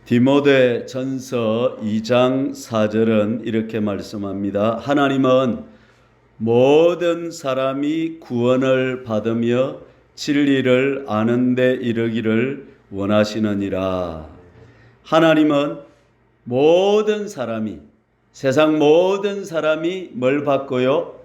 디모데 전서 2장 4절은 이렇게 말씀합니다. 하나님은 모든 사람이 구원을 받으며 진리를 아는 데 이르기를 원하시느니라. 하나님은 모든 사람이, 세상 모든 사람이 뭘 받고요?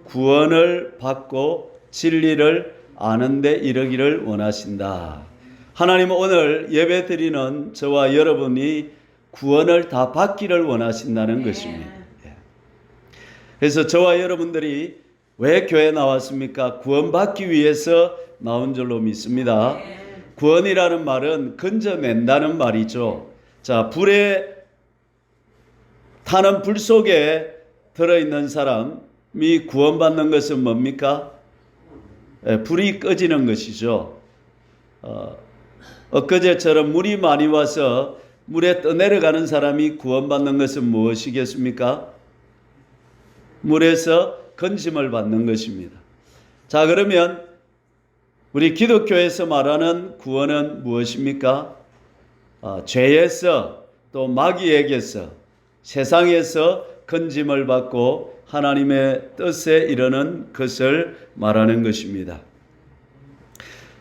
구원을 받고 진리를 아는 데 이르기를 원하신다. 하나님은 오늘 예배 드리는 저와 여러분이 구원을 다 받기를 원하신다는 것입니다. 그래서 저와 여러분들이 왜 교회에 나왔습니까? 구원받기 위해서 나온 줄로 믿습니다. 구원이라는 말은 건져낸다는 말이죠. 자, 불에 타는 불 속에 들어있는 사람이 구원받는 것은 뭡니까? 불이 꺼지는 것이죠. 엊그제처럼 물이 많이 와서 물에 떠내려가는 사람이 구원받는 것은 무엇이겠습니까? 물에서 건짐을 받는 것입니다. 자, 그러면 우리 기독교에서 말하는 구원은 무엇입니까? 죄에서 또 마귀에게서 세상에서 건짐을 받고 하나님의 뜻에 이르는 것을 말하는 것입니다.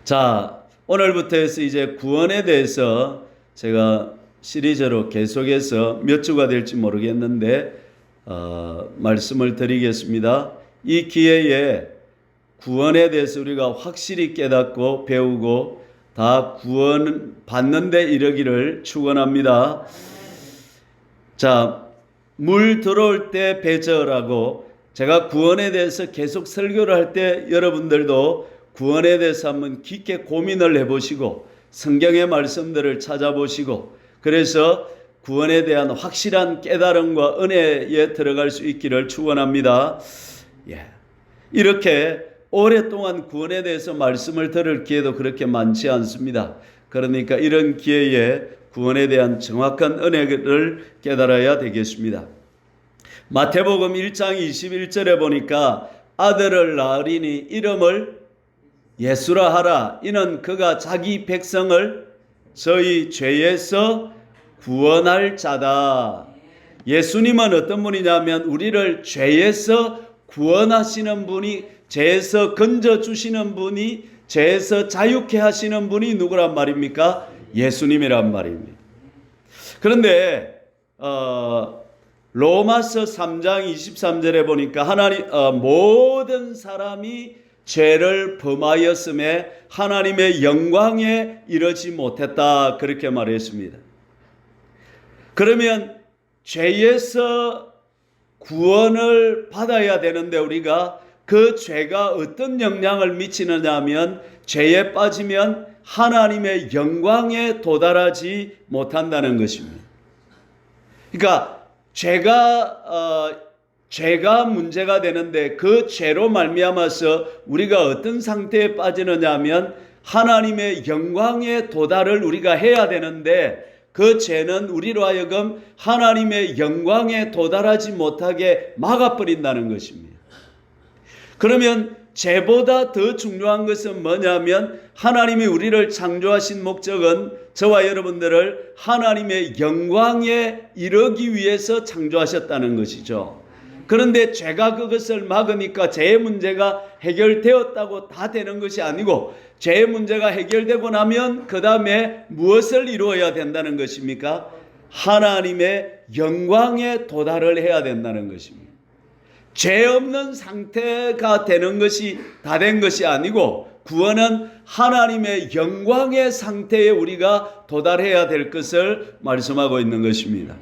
자, 오늘부터 해서 이제 구원에 대해서 제가 시리즈로 계속해서 몇 주가 될지 모르겠는데 말씀을 드리겠습니다. 이 기회에 구원에 대해서 우리가 확실히 깨닫고 배우고 다 구원 받는 데 이르기를 축원합니다. 자, 물 들어올 때 배저라고 제가 구원에 대해서 계속 설교를 할 때 여러분들도 구원에 대해서 한번 깊게 고민을 해보시고 성경의 말씀들을 찾아보시고 그래서 구원에 대한 확실한 깨달음과 은혜에 들어갈 수 있기를 축원합니다. 이렇게 오랫동안 구원에 대해서 말씀을 들을 기회도 그렇게 많지 않습니다. 그러니까 이런 기회에 구원에 대한 정확한 은혜를 깨달아야 되겠습니다. 마태복음 1장 21절에 보니까 아들을 낳으리니 이름을 예수라 하라. 이는 그가 자기 백성을 저희 죄에서 구원할 자다. 예수님은 어떤 분이냐면 우리를 죄에서 구원하시는 분이, 죄에서 건져주시는 분이, 죄에서 자유케 하시는 분이 누구란 말입니까? 예수님이란 말입니다. 그런데 로마서 3장 23절에 보니까 모든 사람이 죄를 범하였음에 하나님의 영광에 이르지 못했다, 그렇게 말했습니다. 그러면 죄에서 구원을 받아야 되는데 우리가 그 죄가 어떤 영향을 미치느냐 하면 죄에 빠지면 하나님의 영광에 도달하지 못한다는 것입니다. 그러니까 죄가 문제가 되는데 그 죄로 말미암아서 우리가 어떤 상태에 빠지느냐 하면 하나님의 영광에 도달을 우리가 해야 되는데 그 죄는 우리로 하여금 하나님의 영광에 도달하지 못하게 막아버린다는 것입니다. 그러면 죄보다 더 중요한 것은 뭐냐면 하나님이 우리를 창조하신 목적은 저와 여러분들을 하나님의 영광에 이르기 위해서 창조하셨다는 것이죠. 그런데 죄가 그것을 막으니까 죄의 문제가 해결되었다고 다 되는 것이 아니고 죄의 문제가 해결되고 나면 그 다음에 무엇을 이루어야 된다는 것입니까? 하나님의 영광에 도달을 해야 된다는 것입니다. 죄 없는 상태가 되는 것이 다 된 것이 아니고 구원은 하나님의 영광의 상태에 우리가 도달해야 될 것을 말씀하고 있는 것입니다.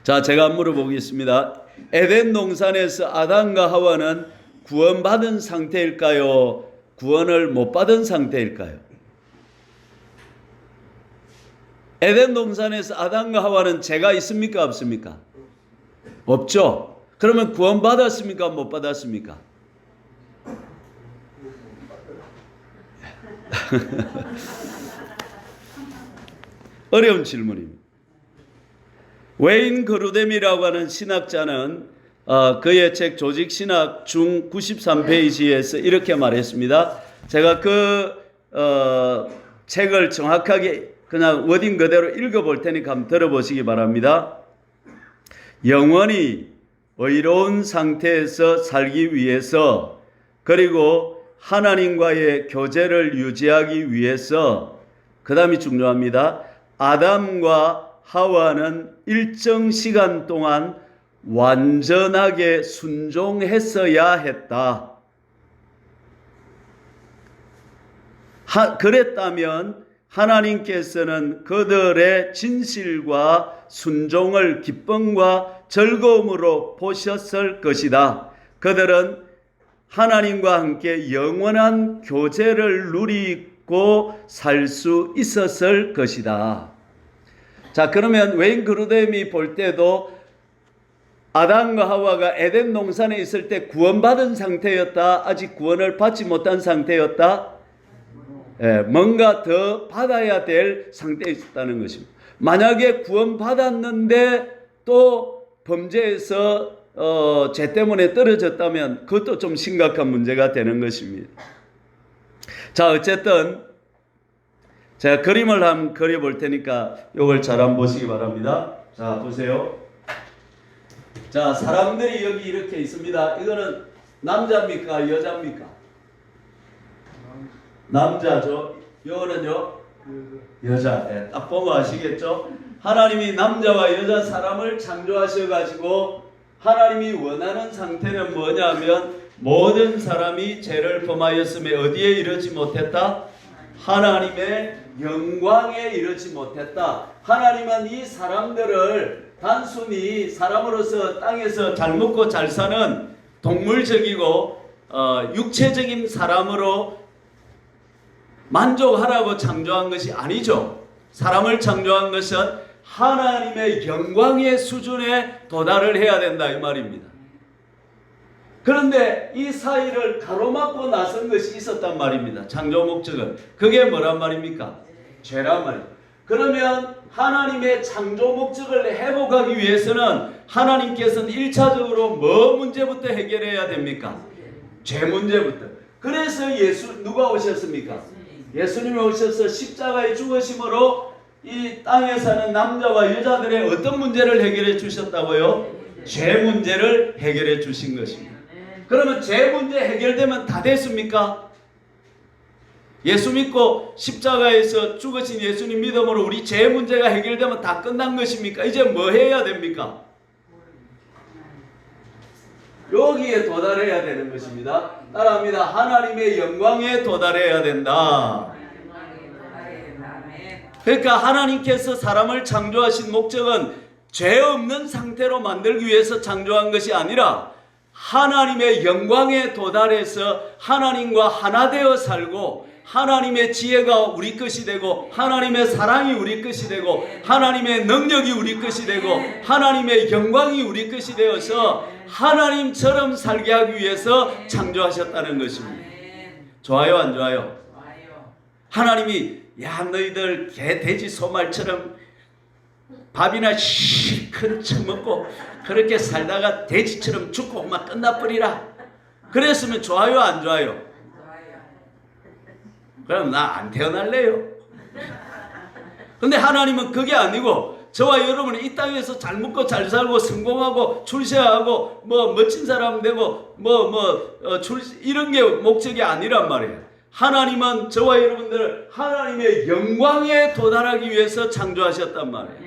자, 제가 물어보겠습니다. 에덴 동산에서 아담과 하와는 구원받은 상태일까요? 구원을 못 받은 상태일까요? 에덴 동산에서 아담과 하와는 죄가 있습니까? 없습니까? 없죠. 그러면 구원받았습니까? 못 받았습니까? 어려운 질문입니다. 웨인 그루뎀이라고 하는 신학자는 그의 책 조직신학 중 93페이지에서 이렇게 말했습니다. 제가 그 책을 정확하게 그냥 워딩 그대로 읽어볼 테니까 한번 들어보시기 바랍니다. 영원히 의로운 상태에서 살기 위해서, 그리고 하나님과의 교제를 유지하기 위해서, 그 다음이 중요합니다. 아담과 하와는 일정 시간 동안 완전하게 순종했어야 했다. 그랬다면 하나님께서는 그들의 진실과 순종을 기쁨과 즐거움으로 보셨을 것이다. 그들은 하나님과 함께 영원한 교제를 누리고 살 수 있었을 것이다. 자, 그러면 웨인 그루뎀이 볼 때도 아담과 하와가 에덴 동산에 있을 때 구원받은 상태였다? 아직 구원을 받지 못한 상태였다? 뭔가 더 받아야 될 상태에 있었다는 것입니다. 만약에 구원받았는데 또 범죄에서 죄 때문에 떨어졌다면 그것도 좀 심각한 문제가 되는 것입니다. 자, 어쨌든 제가 그림을 한번 그려볼 테니까 이걸 잘 한번 보시기 바랍니다. 자, 보세요. 자, 사람들이 여기 이렇게 있습니다. 이거는 남자입니까? 여자입니까? 남자죠. 이거는요? 여자. 네, 딱 보면 아시겠죠? 하나님이 남자와 여자 사람을 창조하셔가지고 하나님이 원하는 상태는 뭐냐면 모든 사람이 죄를 범하였음에 어디에 이르지 못했다? 하나님의 영광에 이르지 못했다. 하나님은 이 사람들을 단순히 사람으로서 땅에서 잘 먹고 잘 사는 동물적이고 육체적인 사람으로 만족하라고 창조한 것이 아니죠. 사람을 창조한 것은 하나님의 영광의 수준에 도달을 해야 된다 이 말입니다. 그런데 이 사이를 가로막고 나선 것이 있었단 말입니다. 창조 목적은. 그게 뭐란 말입니까? 죄란 말입니다. 그러면 하나님의 창조 목적을 회복하기 위해서는 하나님께서는 1차적으로 뭐 문제부터 해결해야 됩니까? 죄 문제부터. 그래서 누가 오셨습니까? 예수님이 오셔서 십자가에 죽으심으로 이 땅에 사는 남자와 여자들의 어떤 문제를 해결해 주셨다고요? 죄 문제를 해결해 주신 것입니다. 그러면 죄 문제 해결되면 다 됐습니까? 예수 믿고 십자가에서 죽으신 예수님 믿음으로 우리 죄 문제가 해결되면 다 끝난 것입니까? 이제 뭐 해야 됩니까? 여기에 도달해야 되는 것입니다. 따라합니다. 하나님의 영광에 도달해야 된다. 그러니까 하나님께서 사람을 창조하신 목적은 죄 없는 상태로 만들기 위해서 창조한 것이 아니라 하나님의 영광에 도달해서 하나님과 하나 되어 살고 하나님의 지혜가 우리 것이 되고 하나님의 사랑이 우리 것이 되고 하나님의 능력이 우리 것이 되고 하나님의 영광이 우리 것이 되어서 하나님처럼 살게 하기 위해서 창조하셨다는 것입니다. 좋아요, 안 좋아요? 하나님이 야 너희들 개 돼지 소말처럼 밥이나 실컷 처먹고 그렇게 살다가 돼지처럼 죽고 막 끝나버리라. 그랬으면 좋아요, 안 좋아요? 그럼 나 안 태어날래요. 근데 하나님은 그게 아니고 저와 여러분이 이 땅에서 잘 먹고 잘 살고 성공하고 출세하고 뭐 멋진 사람 되고 이런 게 목적이 아니란 말이에요. 하나님은 저와 여러분들을 하나님의 영광에 도달하기 위해서 창조하셨단 말이에요.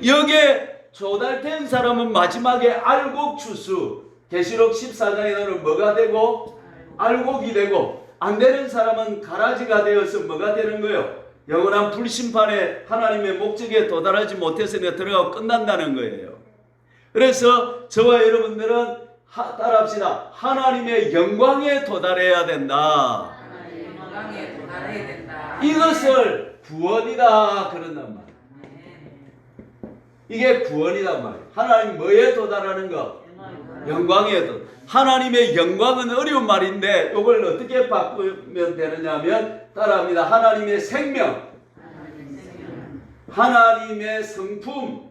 여기에 조달된 사람은 마지막에 알곡 추수, 계시록 14장에는 뭐가 되고 알곡이 되고, 안 되는 사람은 가라지가 되어서 뭐가 되는 거예요? 영원한 불심판에 하나님의 목적에 도달하지 못해서 들어가고 끝난다는 거예요. 그래서 저와 여러분들은 따라합시다. 하나님의 영광에 도달해야 된다. 하나님의 영광에 도달해야 된다. 이것을 구원이다 그런단 말이에요. 이게 구원이란 말이에요. 하나님 뭐에 도달하는 거? 영광에 도달. 하나님의 영광은 어려운 말인데 이걸 어떻게 바꾸면 되느냐면 따라합니다. 하나님의 생명, 하나님의 성품,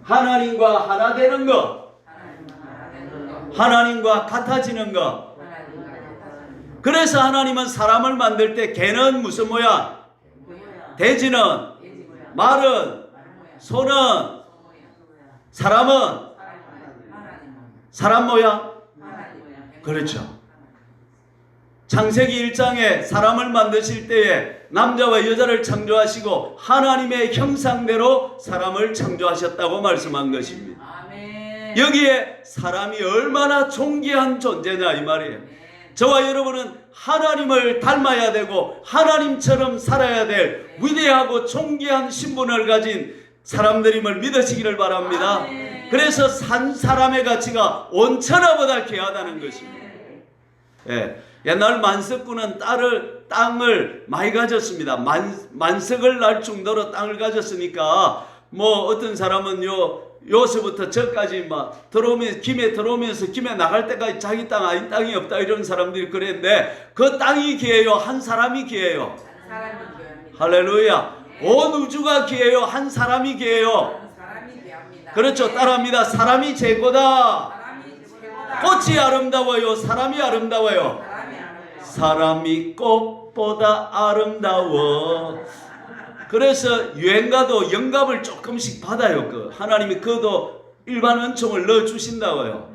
하나님과 하나 되는 것, 하나님과 같아지는 것. 그래서 하나님은 사람을 만들 때 개는 무슨 모양? 돼지는, 돼지 모양. 말은, 말 모양. 소는, 소 모양. 사람은 하나님 모양. 사람 모양. 하나님 모양. 그렇죠. 창세기 1장에 사람을 만드실 때에 남자와 여자를 창조하시고 하나님의 형상대로 사람을 창조하셨다고 말씀한 것입니다. 아멘. 여기에 사람이 얼마나 존귀한 존재냐 이 말이에요. 저와 여러분은 하나님을 닮아야 되고 하나님처럼 살아야 될 위대하고 존귀한 신분을 가진 사람들임을 믿으시기를 바랍니다. 아멘. 그래서 산 사람의 가치가 온 천하보다 귀하다는 것입니다. 예, 옛날 만석군은 땅을 많이 가졌습니다. 만석을 날 정도로 땅을 가졌으니까 뭐 어떤 사람은 요서부터 저까지 막 김에 들어오면서 김에 나갈 때까지 자기 땅 아닌 땅이 없다 이런 사람들이 그랬는데 그 땅이 귀해요. 한 사람이 귀해요. 한 사람이 귀합니다. 할렐루야. 온 우주가 귀해요. 한 사람이 귀해요. 한 사람이 귀합니다. 그렇죠. 따라합니다. 사람이 최고다. 사람이 최고다. 꽃이 아름다워요. 사람이 아름다워요. 사람이 아름다워. 사람이 꽃보다 아름다워. 그래서 유행가도 영감을 조금씩 받아요. 하나님이 그도 일반 은총을 넣어 주신다고요.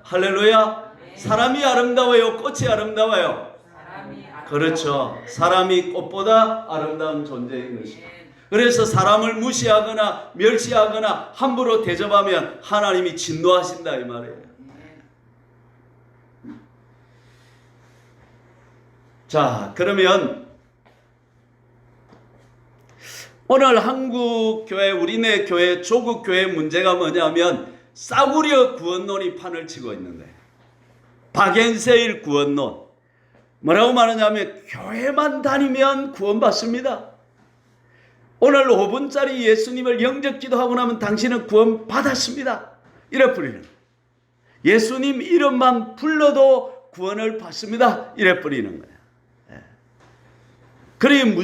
할렐루야. 사람이 아름다워요. 꽃이 아름다워요. 사람이 그렇죠. 사람이 꽃보다 아름다운 존재인 것입니다. 그래서 사람을 무시하거나 멸시하거나 함부로 대접하면 하나님이 진노하신다 이 말이에요. 자, 그러면 오늘 한국교회, 우리네 교회, 조국교회 문제가 뭐냐면 싸구려 구원론이 판을 치고 있는데 박앤세일 구원론. 뭐라고 말하냐면 교회만 다니면 구원받습니다. 오늘 5분짜리 예수님을 영접 기도하고 나면 당신은 구원받았습니다. 이래 뿌리는 거예요. 예수님 이름만 불러도 구원을 받습니다. 이래 뿌리는 거예요. 그리고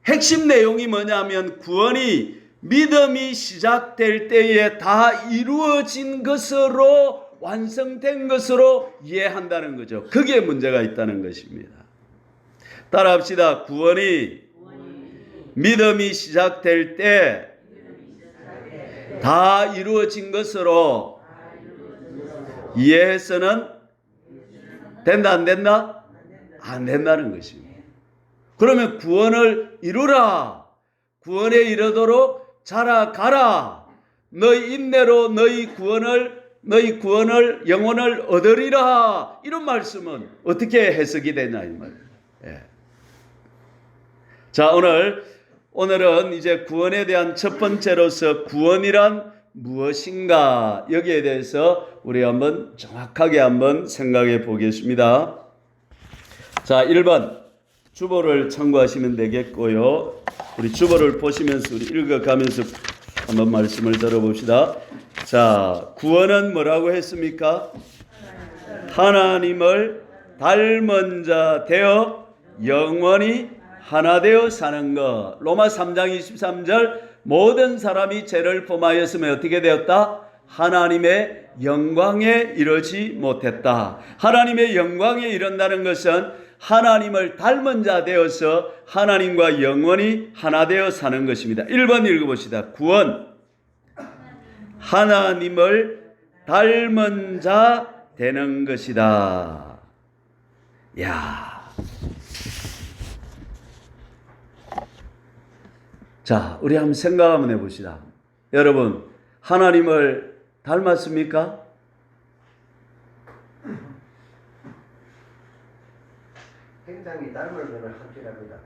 핵심 내용이 뭐냐면 구원이 믿음이 시작될 때에 다 이루어진 것으로 완성된 것으로 이해한다는 거죠. 그게 문제가 있다는 것입니다. 따라합시다. 구원이 믿음이 시작될 때 다 이루어진 것으로 이해해서는 된다 안 된다? 안 된다는 것입니다. 그러면 구원을 이루라. 구원에 이르도록 자라가라. 너희 인내로 너희 구원을 영혼을 얻으리라. 이런 말씀은 어떻게 해석이 되냐 이 말이에요. 예. 자, 오늘은 이제 구원에 대한 첫 번째로서 구원이란 무엇인가 여기에 대해서 우리 한번 정확하게 한번 생각해 보겠습니다. 자, 1번 주보를 참고하시면 되겠고요. 우리 주보를 보시면서 우리 읽어가면서 한번 말씀을 들어봅시다. 자, 구원은 뭐라고 했습니까? 하나님을 닮은 자 되어 영원히 하나 되어 사는 것. 로마 3장 23절 모든 사람이 죄를 범하였으면 어떻게 되었다? 하나님의 영광에 이르지 못했다. 하나님의 영광에 이른다는 것은 하나님을 닮은 자 되어서 하나님과 영원히 하나 되어 사는 것입니다. 1번 읽어봅시다. 구원. 하나님을 닮은 자 되는 것이다. 야. 자, 우리 한번 생각 한번 해봅시다. 여러분, 하나님을 닮았습니까? 굉장히 닮을 거는 확실합니다.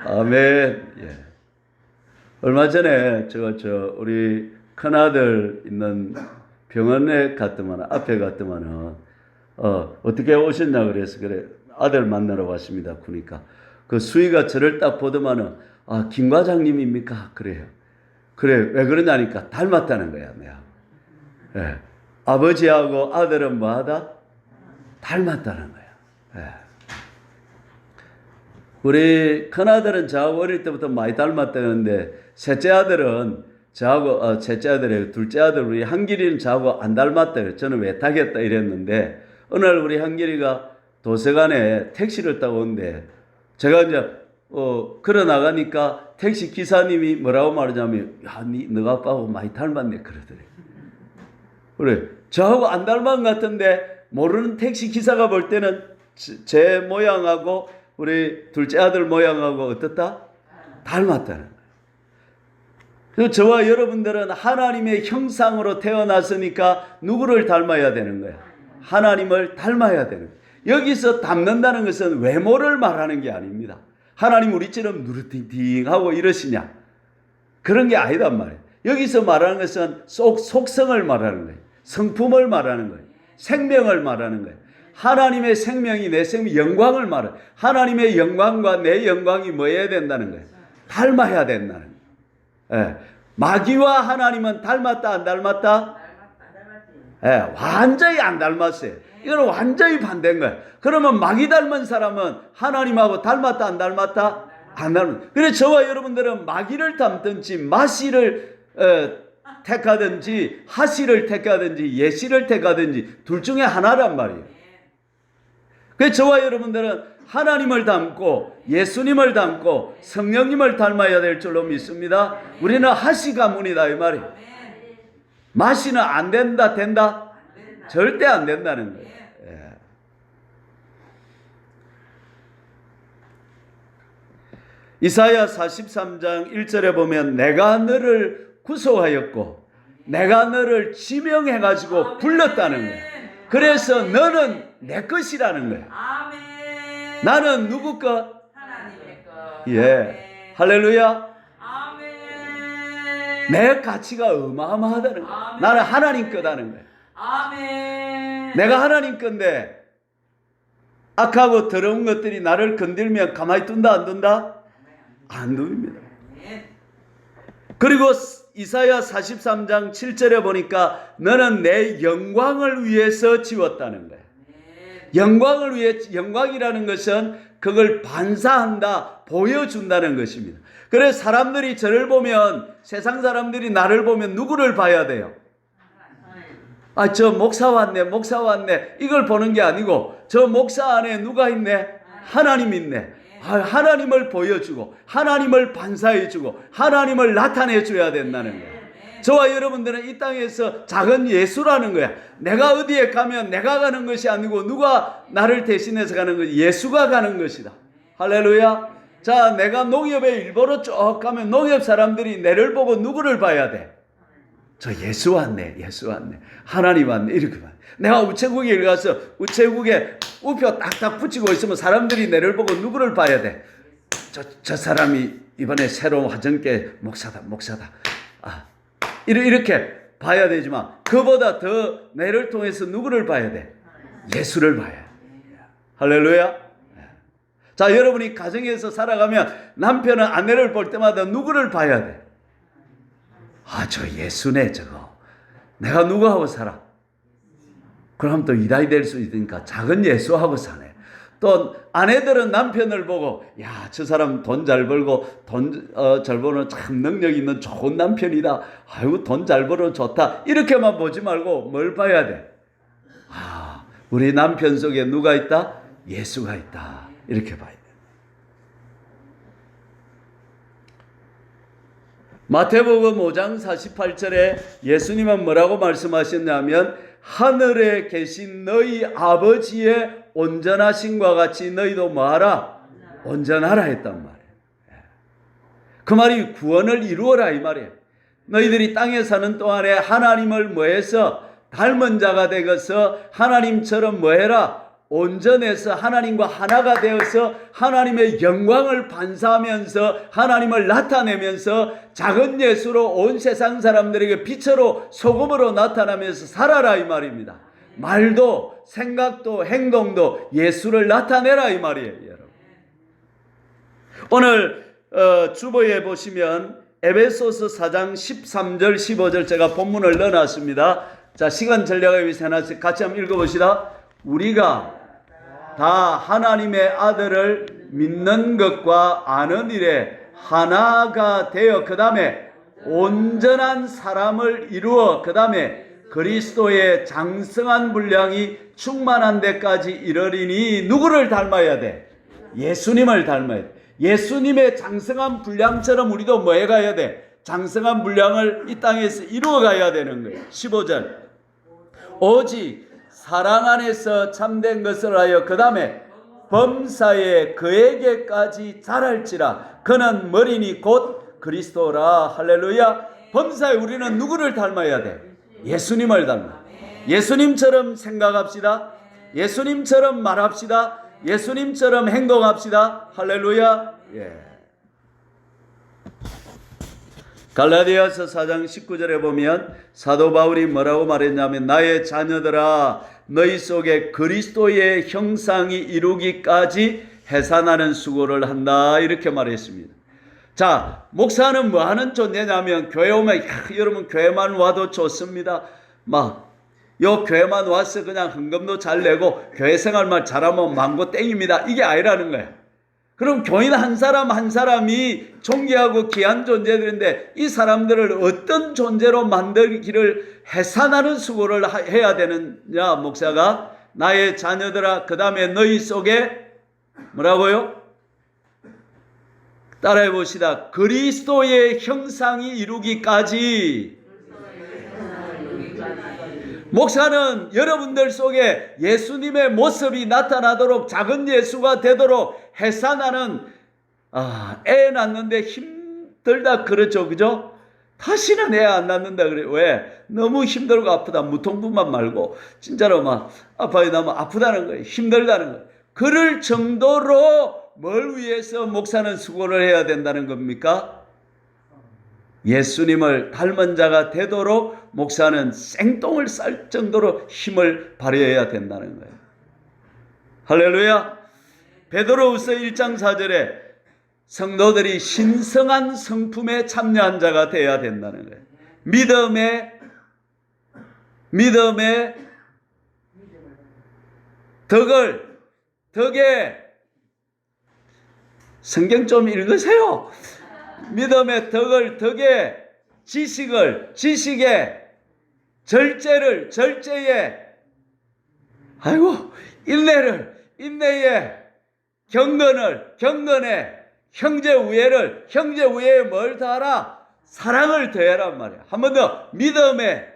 아멘. 예. 얼마 전에 우리 큰아들 있는 병원에 갔더만 앞에 갔더만은 어떻게 오셨냐 그래서 그래 아들 만나러 왔습니다. 그러니까 그 수희가 저를 딱 보더만은 김 과장님입니까? 그래요. 그래 왜 그러냐니까 닮았다는 거야 내가. 예. 아버지하고 아들은 뭐하다? 닮았다는 거야. 예. 우리 큰아들은 저하고 어릴 때부터 많이 닮았다는데 셋째 아들은 저하고 셋째 아들이에요. 둘째 아들 우리 한길이는 저하고 안 닮았다. 저는 왜 타겠다 이랬는데 어느 날 우리 한길이가 도서관에 택시를 타고 오는데 제가 이제 걸어 나가니까 택시 기사님이 뭐라고 말하냐면, 야, 너 아빠하고 많이 닮았네. 그러더래. 그래. 저하고 안 닮은 것 같은데, 모르는 택시 기사가 볼 때는 제 모양하고 우리 둘째 아들 모양하고 어떻다? 닮았다는 거예요. 그래서 저와 여러분들은 하나님의 형상으로 태어났으니까 누구를 닮아야 되는 거야? 하나님을 닮아야 되는 거야. 여기서 닮는다는 것은 외모를 말하는 게 아닙니다. 하나님 우리처럼 누르팅팅하고 이러시냐? 그런 게 아니단 말이에요. 여기서 말하는 것은 속성을 말하는 거예요. 성품을 말하는 거예요. 생명을 말하는 거예요. 하나님의 생명이 내 생명, 영광을 말해요. 하나님의 영광과 내 영광이 뭐 해야 된다는 거예요? 닮아야 된다는 거예요. 예. 마귀와 하나님은 닮았다 안 닮았다? 예, 완전히 안 닮았어요. 이거는 완전히 반대인 거예요. 그러면 마귀 닮은 사람은 하나님하고 닮았다 안 닮았다? 안 닮았다. 그래서 저와 여러분들은 마귀를 닮든지 마씨를 택하든지 하씨를 택하든지 예씨를 택하든지 둘 중에 하나란 말이에요. 그래서 저와 여러분들은 하나님을 닮고 예수님을 닮고 성령님을 닮아야 될 줄로 믿습니다. 우리는 하씨 가문이다 이 말이에요. 마씨는 안 된다 된다? 절대 안 된다는 거예요. 예. 이사야 43장 1절에 보면 내가 너를 구속하였고 내가 너를 지명해가지고 불렀다는 거예요. 그래서 너는 내 것이라는 거예요. 나는 누구 것? 하나님의 것. 예. 할렐루야. 아멘. 내 가치가 어마어마하다는 거예요. 아멘. 나는 하나님 거다는 거예요. 아멘. 내가 하나님 건데 악하고 더러운 것들이 나를 건들면 가만히 둔다 안 둔다? 안 둡니다. 그리고 이사야 43장 7절에 보니까 너는 내 영광을 위해서 지었다는 거예요. 영광을 위해, 영광이라는 것은 그걸 반사한다, 보여준다는 것입니다. 그래서 사람들이 저를 보면, 세상 사람들이 나를 보면 누구를 봐야 돼요? 아, 저 목사 왔네, 목사 왔네. 이걸 보는 게 아니고, 저 목사 안에 누가 있네? 하나님 있네. 아, 하나님을 보여주고, 하나님을 반사해주고, 하나님을 나타내줘야 된다는 거예요. 저와 여러분들은 이 땅에서 작은 예수라는 거야. 내가 어디에 가면 내가 가는 것이 아니고 누가 나를 대신해서 가는 것이 예수가 가는 것이다. 할렐루야. 자, 내가 농협에 일보러 쭉 가면 농협 사람들이 내를 보고 누구를 봐야 돼? 저 예수 왔네, 예수 왔네, 하나님 왔네, 이렇게 봐. 내가 우체국에 가서 우체국에 우표 딱딱 붙이고 있으면 사람들이 내를 보고 누구를 봐야 돼? 저 사람이 이번에 새로운 화정계 목사다, 목사다. 아, 이렇게 봐야 되지만 그보다 더 내를 통해서 누구를 봐야 돼? 예수를 봐야 돼. 할렐루야. 자, 여러분이 가정에서 살아가면 남편은 아내를 볼 때마다 누구를 봐야 돼? 아, 저 예수네 저거. 내가 누구하고 살아? 그럼 또 이다이 될 수 있으니까 작은 예수하고 사네. 또 아내들은 남편을 보고 야, 저 사람 돈 잘 벌고 돈 잘 버는 참 능력 있는 좋은 남편이다. 아이고 돈 잘 벌어 좋다. 이렇게만 보지 말고 뭘 봐야 돼? 아, 우리 남편 속에 누가 있다? 예수가 있다. 이렇게 봐야 돼. 마태복음 5장 48절에 예수님은 뭐라고 말씀하셨냐면 하늘에 계신 너희 아버지의 온전하심과 같이 너희도 뭐하라? 온전하라 했단 말이에요. 그 말이 구원을 이루어라 이 말이에요. 너희들이 땅에 사는 동안에 하나님을 뭐해서 닮은 자가 되어서 하나님처럼 뭐해라? 온전해서 하나님과 하나가 되어서 하나님의 영광을 반사하면서 하나님을 나타내면서 작은 예수로 온 세상 사람들에게 빛으로 소금으로 나타나면서 살아라 이 말입니다. 말도 생각도 행동도 예수를 나타내라 이 말이에요. 여러분. 오늘 주보에 보시면 에베소서 4장 13절 15절 제가 본문을 넣어놨습니다. 자, 시간 전략을 위해서 해놨어요. 같이 한번 읽어봅시다. 우리가 다 하나님의 아들을 믿는 것과 아는 일에 하나가 되어 그 다음에 온전한 사람을 이루어 그 다음에 그리스도의 장성한 분량이 충만한 데까지 이르리니 누구를 닮아야 돼? 예수님을 닮아야 돼. 예수님의 장성한 분량처럼 우리도 뭐 해가야 돼? 장성한 분량을 이 땅에서 이루어가야 되는 거예요. 15절. 오직 사랑 안에서 참된 것을 하여 그 다음에 범사에 그에게까지 자랄지라. 그는 머리니 곧 그리스도라. 할렐루야. 범사에 우리는 누구를 닮아야 돼? 예수님을 닮아. 예수님처럼 생각합시다. 예수님처럼 말합시다. 예수님처럼 행동합시다. 할렐루야. 예. 갈라디아서 4장 19절에 보면 사도 바울이 뭐라고 말했냐면 나의 자녀들아 너희 속에 그리스도의 형상이 이루기까지 해산하는 수고를 한다 이렇게 말했습니다. 자, 목사는 뭐 하는 존재냐면 교회 오면 여러분 교회만 와도 좋습니다. 요 교회만 와서 그냥 헌금도 잘 내고 교회 생활만 잘하면 망고 땡입니다. 이게 아니라는 거예요. 그럼 교인 한 사람 한 사람이 존귀하고 귀한 존재들인데 이 사람들을 어떤 존재로 만들기를 해산하는 수고를 해야 되느냐. 목사가 나의 자녀들아 그 다음에 너희 속에 뭐라고요? 따라해 봅시다. 그리스도의 형상이 이루기까지. 목사는 여러분들 속에 예수님의 모습이 나타나도록 작은 예수가 되도록 해산하는 애 낳는데 힘들다 그렇죠. 그죠? 다시는 애 안 낳는다 그래. 왜? 너무 힘들고 아프다. 무통분만 말고 진짜로 막 아파요. 너무 아프다는 거예요. 힘들다는 거예요. 그럴 정도로 뭘 위해서 목사는 수고를 해야 된다는 겁니까? 예수님을 닮은 자가 되도록 목사는 생똥을 쌀 정도로 힘을 발휘해야 된다는 거예요. 할렐루야. 베드로후서 1장 4절에 성도들이 신성한 성품에 참여한 자가 되어야 된다는 거예요. 믿음의 덕에 성경 좀 읽으세요. 믿음의 덕에 지식에 절제에 인내에 경건에 형제 우애에 뭘 더하라? 사랑을 더해란 말이야. 한 번 더. 믿음의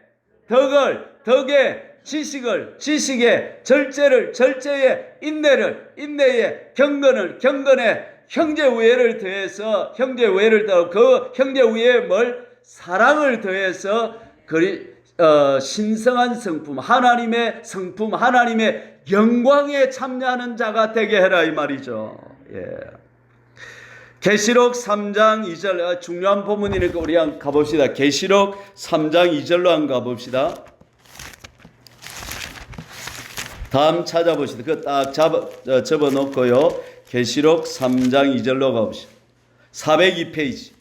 덕에 지식에 절제에 인내에 경건에 형제우애를 더해서 그 형제우애에 뭘? 사랑을 더해서 신성한 성품, 하나님의 성품, 하나님의 영광에 참여하는 자가 되게 해라 이 말이죠. 예. 계시록 3장 2절 중요한 본문이니까 우리 한번 가봅시다. 계시록 3장 2절로 한번 가봅시다. 다음 찾아보시다. 그거 딱 접어놓고요. 계시록 3장 2절로 가봅시다. 402페이지.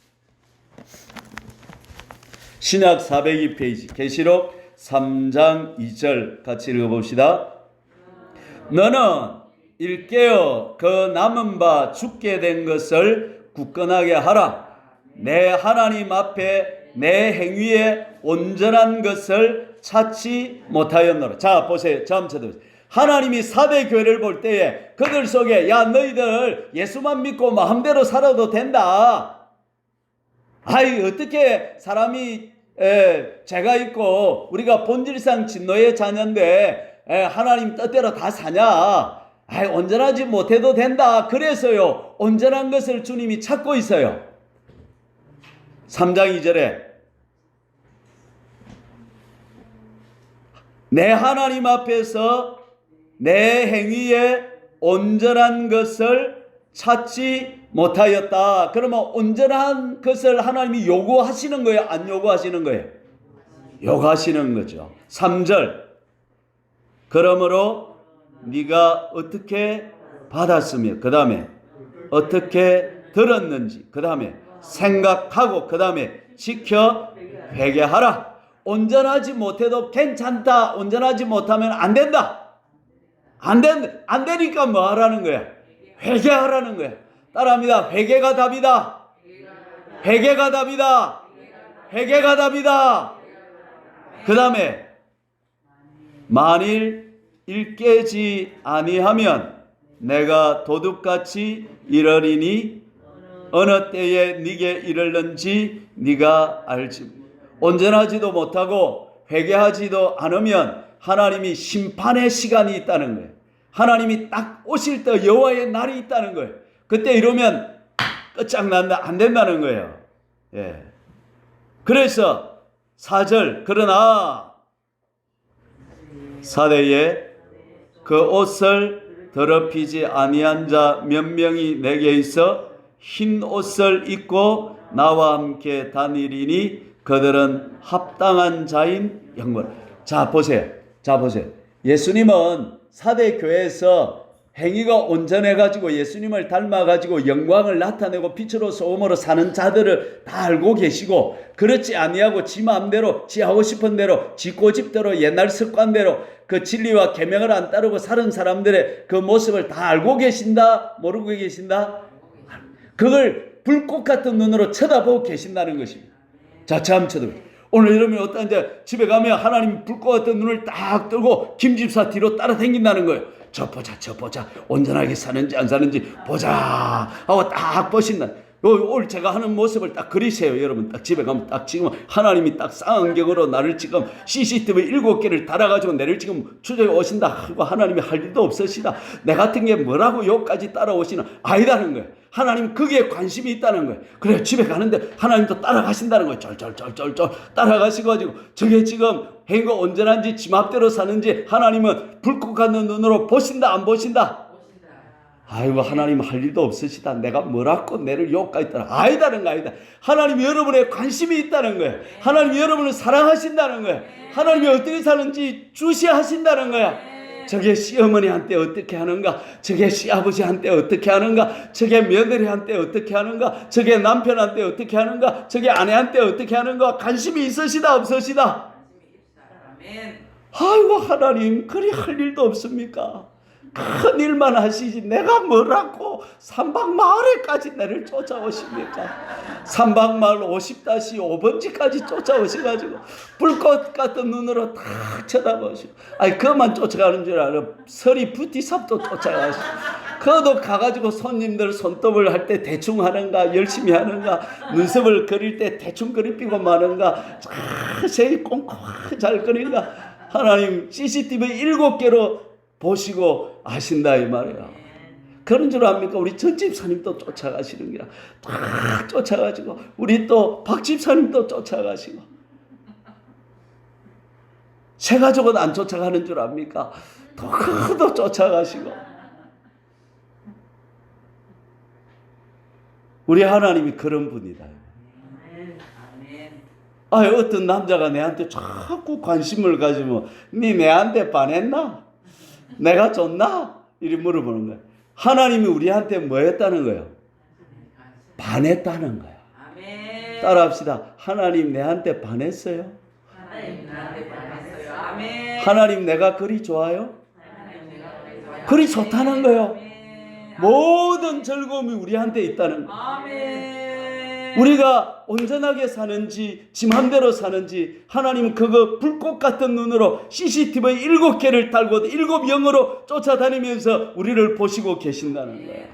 신약 402페이지. 계시록 3장 2절 같이 읽어봅시다. 너는 일깨어 그 남은 바 죽게 된 것을 굳건하게 하라. 내 하나님 앞에 내 행위에 온전한 것을 찾지 못하였노라. 자 보세요. 자 쳐다보세요. 하나님이 사대 교회를 볼 때에 그들 속에 야 너희들 예수만 믿고 마음대로 살아도 된다. 어떻게 사람이 죄가 있고 우리가 본질상 진노의 자녀인데 하나님 뜻대로 다 사냐. 온전하지 못해도 된다. 그래서요 온전한 것을 주님이 찾고 있어요. 3장 2절에 내 하나님 앞에서 내 행위에 온전한 것을 찾지 못하였다. 그러면 온전한 것을 하나님이 요구하시는 거예요? 안 요구하시는 거예요? 요구하시는 거죠. 3절 그러므로 네가 어떻게 받았으며 그 다음에 어떻게 들었는지 그 다음에 생각하고 그 다음에 지켜 회개하라. 온전하지 못해도 괜찮다. 온전하지 못하면 안 된다. 안 되니까 뭐 하라는 거야? 회개하라는 거야. 따라합니다. 회개가 답이다. 회개가 답이다. 회개가 답이다. 그 다음에 만일 일깨지 아니하면 내가 도둑같이 이러리니 어느 때에 네게 이르는지 네가 알지. 온전하지도 못하고 회개하지도 않으면 하나님이 심판의 시간이 있다는 거예요. 하나님이 딱 오실 때 여호와의 날이 있다는 거예요. 그때 이러면 끝장난다 안 된다는 거예요. 예. 그래서 4절 그러나 사대에 그 옷을 더럽히지 아니한 자 몇 명이 내게 있어 흰 옷을 입고 나와 함께 다니리니 그들은 합당한 자인 영광. 자 보세요. 예수님은 사대 교회에서 행위가 온전해가지고 예수님을 닮아가지고 영광을 나타내고 빛으로 소금으로 사는 자들을 다 알고 계시고, 그렇지 아니하고 지 마음대로 지 하고 싶은 대로 지 고집대로 옛날 습관대로 그 진리와 계명을 안 따르고 사는 사람들의 그 모습을 다 알고 계신다? 모르고 계신다? 그걸 불꽃 같은 눈으로 쳐다보고 계신다는 것입니다. 자, 참 쳐다보세요. 오늘 이러면 어떤 이제 집에 가면 하나님 불꽃 같은 눈을 딱 뜨고 김 집사 뒤로 따라다닌다는 거예요. 저 보자 온전하게 사는지 안 사는지 보자 하고 딱 보신다. 오늘 제가 하는 모습을 딱 그리세요. 여러분 딱 집에 가면 딱 지금 하나님이 딱 쌍안경으로 나를 지금 CCTV 7개를 달아가지고 나를 지금 추적해 오신다 하고 하나님이 할 일도 없으시다. 내 같은 게 뭐라고 여기까지 따라오시나? 아니다는 거예요. 하나님 거기에 관심이 있다는 거예요. 그래 집에 가는데 하나님도 따라가신다는 거예요. 쩔 따라가시고 저게 지금 행위가 온전한지 지 맘대로 사는지 하나님은 불꽃 같은 눈으로 보신다 안 보신다? 아이고 하나님 할 일도 없으시다. 내가 뭐라고 내를 여기까지 따라. 아니다는 거 아니다. 하나님이 여러분에 관심이 있다는 거예요. 하나님이 여러분을 사랑하신다는 거예요. 하나님이 어떻게 사는지 주시하신다는 거야. 저게 시어머니한테 어떻게 하는가, 저게 시아버지한테 어떻게 하는가, 저게 며느리한테 어떻게 하는가, 저게 남편한테 어떻게 하는가, 저게 아내한테 어떻게 하는가, 관심이 있으시다 없으시다? 아이고 하나님 그리 할 일도 없습니까? 큰 일만 하시지 내가 뭐라고 삼박마을에까지 나를 쫓아오십니까? 삼박마을 50-5번지까지 쫓아오셔가지고 불꽃 같은 눈으로 탁 쳐다보시고, 아니 그만 쫓아가는 줄 알아. 서리 부티삽도 쫓아가시고, 그도 가가지고 손님들 손톱을 할 때 대충 하는가, 열심히 하는가, 눈썹을 그릴 때 대충 그리피고 마는가, 자세히 꼼꼼하게 잘 그리는가. 하나님 CCTV 7개로 보시고 아신다 이 말이야. 그런 줄 압니까? 우리 전 집사님도 쫓아가시는 게라 딱 쫓아가지고, 우리 또 박 집사님도 쫓아가시고, 새 가족은 안 쫓아가는 줄 압니까? 또 쫓아가시고. 우리 하나님이 그런 분이다. 어떤 남자가 내한테 자꾸 관심을 가지면 니 내한테 반했나? 내가 좋나? 이렇게 물어보는 거야. 하나님이 우리한테 뭐 했다는 거예요? 반했다는 거야. 아멘. 따라합시다. 하나님 내한테 반했어요? 하나님 나한테 반했어요. 아멘. 하나님 내가 그리 좋아요? 하나님 내가 그리 좋아요. 그리 좋다는 거예요. 아멘. 모든 즐거움이 우리한테 있다는 거예요. 아멘. 우리가 온전하게 사는지 지 맘대로 사는지 하나님은 그거 불꽃 같은 눈으로 CCTV 7개를 달고 7영으로 쫓아다니면서 우리를 보시고 계신다는 거예요.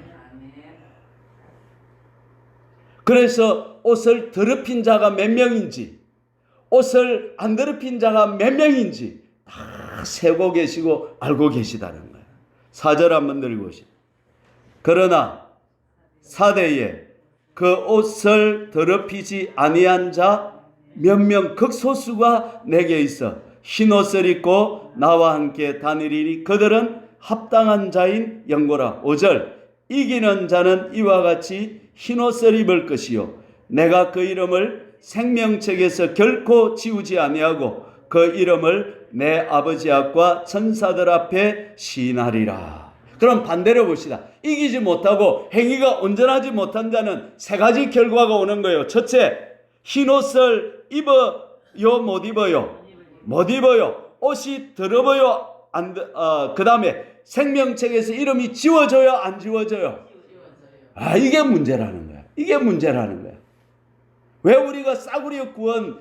그래서 옷을 더럽힌 자가 몇 명인지, 옷을 안 더럽힌 자가 몇 명인지 다 세고 계시고 알고 계시다는 거예요. 4절 한번 들고 오시죠. 그러나 사대에 그 옷을 더럽히지 아니한 자 몇 명 극소수가 내게 있어 흰 옷을 입고 나와 함께 다니리니 그들은 합당한 자인 영고라. 5절 이기는 자는 이와 같이 흰 옷을 입을 것이요 내가 그 이름을 생명책에서 결코 지우지 아니하고 그 이름을 내 아버지 앞과 천사들 앞에 시인하리라. 그럼 반대로 봅시다. 이기지 못하고 행위가 온전하지 못한 자는 세 가지 결과가 오는 거예요. 첫째, 흰 옷을 입어요, 못 입어요? 못 입어요. 옷이 더러워요, 그 다음에 생명책에서 이름이 지워져요, 안 지워져요? 이게 문제라는 거야. 이게 문제라는 거야. 왜 우리가 싸구려 구원,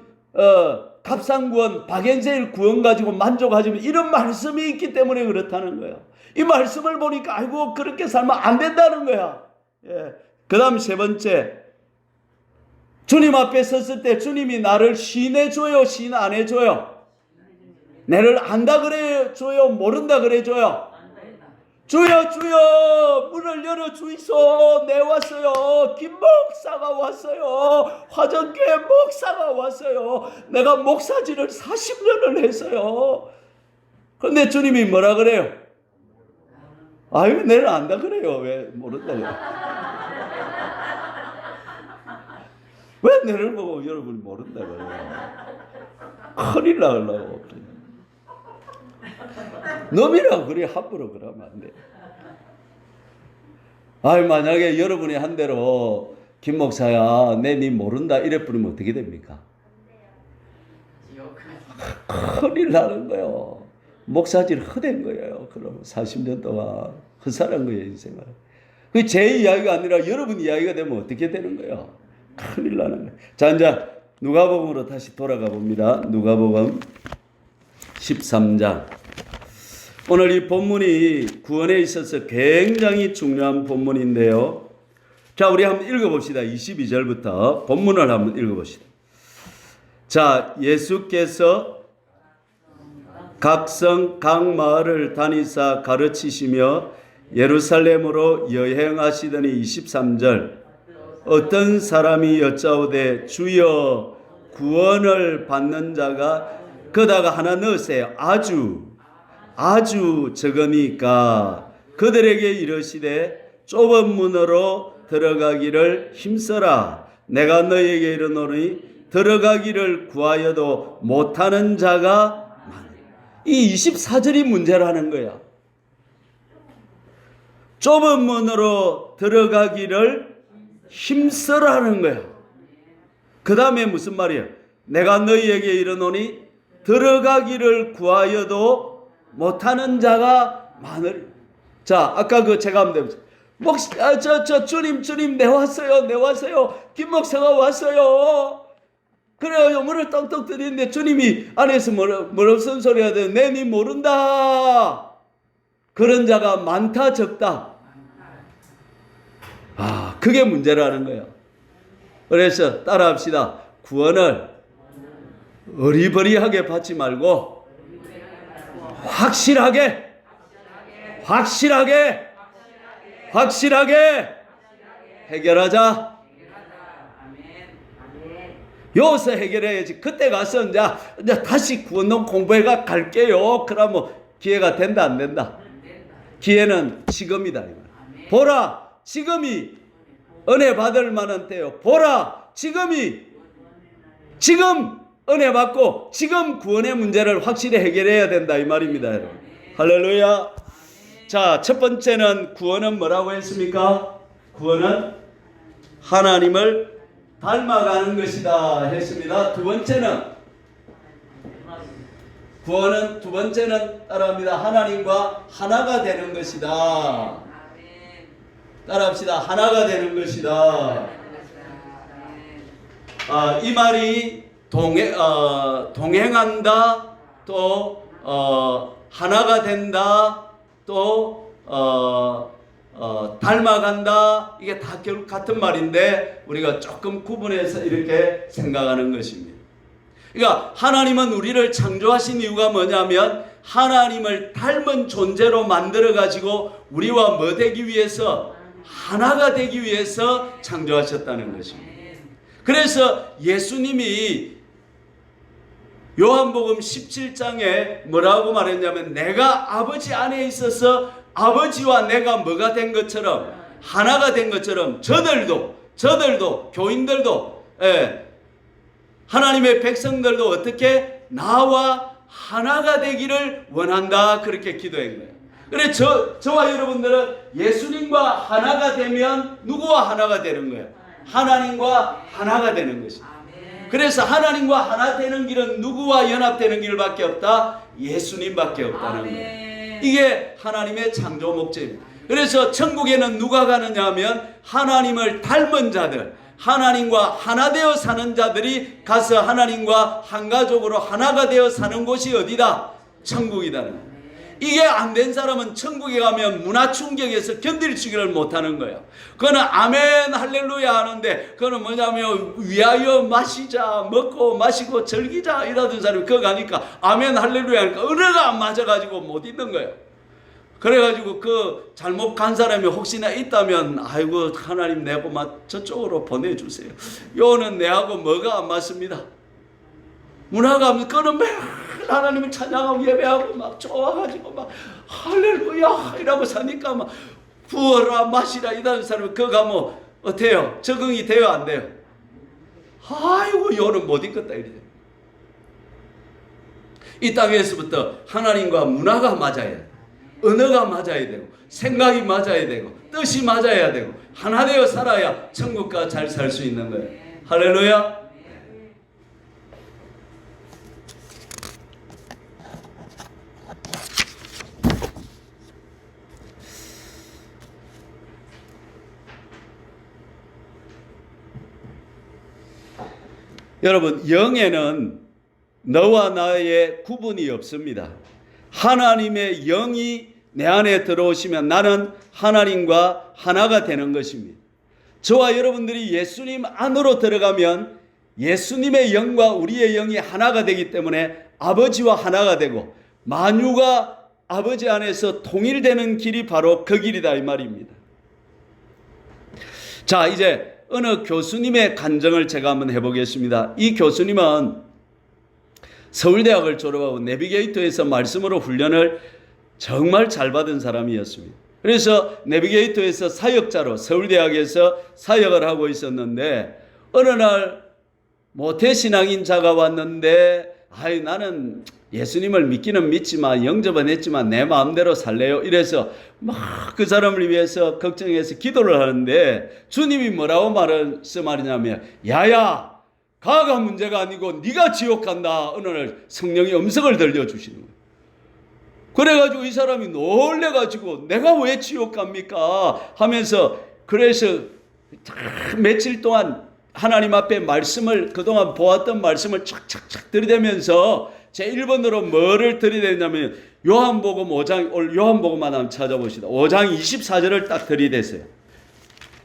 갑상구원, 박연세일 구원 가지고 만족하지만 이런 말씀이 있기 때문에 그렇다는 거야. 이 말씀을 보니까 아이고 그렇게 살면 안 된다는 거야. 예. 그 다음 세 번째, 주님 앞에 섰을 때 주님이 나를 시인해줘요, 시인 안 해줘요? 나를 안다 그래줘요, 모른다 그래줘요? 주여 주여 문을 열어주이소. 내 왔어요. 김 목사가 왔어요. 화정교회 목사가 왔어요. 내가 목사질을 40년을 했어요. 그런데 주님이 뭐라 그래요? 아유, 내를 안다 그래요. 왜 모른다 그래요? 왜 내를 보고 여러분이 모른다 그래요? 큰일 나려고. 놈이라고 그래 함부로 그러면 안 돼. 아이, 만약에 여러분이 한 대로 김 목사야 내 니 모른다 이래 뿌리면 어떻게 됩니까? 큰일 나는 거예요. 목사질 헛된 거예요. 그러면 40년 동안 헛살한 거예요, 인생을. 그 제 이야기가 아니라 여러분 이야기가 되면 어떻게 되는 거예요? 큰일 나는 거예요. 자, 이제 누가복음으로 다시 돌아가 봅니다. 누가복음 13장. 오늘 이 본문이 구원에 있어서 굉장히 중요한 본문인데요. 자, 우리 한번 읽어봅시다. 22절부터 본문을 한번 읽어봅시다. 자, 예수께서 각 성, 각 마을을 다니사 가르치시며 예루살렘으로 여행하시더니 23절. 어떤 사람이 여짜오되 주여 구원을 받는 자가 거다가 하나 넣으세요. 아주 적으니까 그들에게 이르시되 좁은 문으로 들어가기를 힘써라. 내가 너희에게 이르노니 들어가기를 구하여도 못하는 자가 많으니. 이 24절이 문제라는 거야. 좁은 문으로 들어가기를 힘써라는 거야. 그 다음에 무슨 말이야? 내가 너희에게 이르노니 들어가기를 구하여도 못하는 자가 많으리. 자, 아까 그 제가 한번 해보세요. 주님 내 왔어요. 김 목사가 왔어요. 그래요. 문을 떡떡 드리는데 주님이 안에서 뭐라 쓴 소리 하더니 내 니 모른다. 그런 자가 많다 적다. 아, 그게 문제라는 거예요. 그래서 따라합시다. 구원을 어리버리하게 받지 말고 확실하게 해결하자. 여기서 해결해야지. 그때 가서 이제 다시 구원론 공부해가 갈게요. 그러면 기회가 된다 안 된다? 기회는 지금이다. 보라, 지금이 은혜 받을 만한 때요. 보라, 지금 은혜 받고 지금 구원의 문제를 확실히 해결해야 된다 이 말입니다, 여러분. 할렐루야. 자, 첫 번째는 구원은 뭐라고 했습니까? 구원은 하나님을 닮아가는 것이다 했습니다. 두 번째는 따라합니다. 하나님과 하나가 되는 것이다. 따라합시다. 하나가 되는 것이다. 이 말이 동행한다, 또 하나가 된다, 또 닮아간다. 이게 다 결국 같은 말인데 우리가 조금 구분해서 이렇게 생각하는 것입니다. 그러니까 하나님은 우리를 창조하신 이유가 뭐냐면 하나님을 닮은 존재로 만들어 가지고 우리와 뭐 되기 위해서, 하나가 되기 위해서 창조하셨다는 것입니다. 그래서 예수님이 요한복음 17장에 뭐라고 말했냐면 내가 아버지 안에 있어서 아버지와 내가 뭐가 된 것처럼, 하나가 된 것처럼 저들도 교인들도 하나님의 백성들도 어떻게 나와 하나가 되기를 원한다, 그렇게 기도한 거예요. 그래 저와 여러분들은 예수님과 하나가 되면 누구와 하나가 되는 거예요? 하나님과 하나가 되는 것입니다. 그래서 하나님과 하나 되는 길은 누구와 연합되는 길밖에 없다? 예수님밖에 없다는 거예요. 이게 하나님의 창조 목적입니다. 그래서 천국에는 누가 가느냐 하면 하나님을 닮은 자들, 하나님과 하나 되어 사는 자들이 가서 하나님과 한 가족으로 하나가 되어 사는 곳이 어디다? 천국이다는 거예요. 이게 안 된 사람은 천국에 가면 문화 충격에서 견딜지를 못하는 거예요. 그거는 아멘 할렐루야 하는데 그거는 뭐냐면 위하여 마시자 먹고 마시고 즐기자 이러던 사람이 그거 가니까 아멘 할렐루야 하니까 은혜가 안 맞아가지고 못 있는 거예요. 그래가지고 그 잘못 간 사람이 혹시나 있다면 아이고 하나님 내고 막 저쪽으로 보내주세요. 요는 내하고 뭐가 안 맞습니다. 문화가 그는 매일 하나님을 찬양하고 예배하고 막 좋아가지고 막 할렐루야 이라고 사니까 막 부어라 마시라 이러는 사람이 그거 가면 어때요? 적응이 돼요 안 돼요? 아이고 요는 못 있겠다 이래. 이 땅에서부터 하나님과 문화가 맞아야 돼. 언어가 맞아야 되고 생각이 맞아야 되고 뜻이 맞아야 되고 하나 되어 살아야 천국과 잘 살 수 있는 거예요. 할렐루야. 여러분 영에는 너와 나의 구분이 없습니다. 하나님의 영이 내 안에 들어오시면 나는 하나님과 하나가 되는 것입니다. 저와 여러분들이 예수님 안으로 들어가면 예수님의 영과 우리의 영이 하나가 되기 때문에 아버지와 하나가 되고 만유가 아버지 안에서 통일되는 길이 바로 그 길이다 이 말입니다. 자, 이제 어느 교수님의 간증을 제가 한번 해보겠습니다. 이 교수님은 서울대학을 졸업하고 내비게이터에서 말씀으로 훈련을 정말 잘 받은 사람이었습니다. 그래서 내비게이터에서 사역자로 서울대학에서 사역을 하고 있었는데 어느 날 모태신앙인 자가 왔는데 나는 예수님을 믿기는 믿지만 영접은 했지만 내 마음대로 살래요. 이래서 막 그 사람을 위해서 걱정해서 기도를 하는데 주님이 뭐라고 말씀하느냐면 야야 가가 문제가 아니고 네가 지옥 간다. 어느 날 성령이 음성을 들려주시는 거예요. 그래가지고 이 사람이 놀래가지고 내가 왜 지옥 갑니까 하면서 그래서 며칠 동안 하나님 앞에 말씀을 그동안 보았던 말씀을 착착착 들이대면서 제 1번으로 뭐를 들이대냐면 요한복음 5장 오늘 요한복음만 한번 찾아보시다. 5장 24절을 딱 들이댔어요.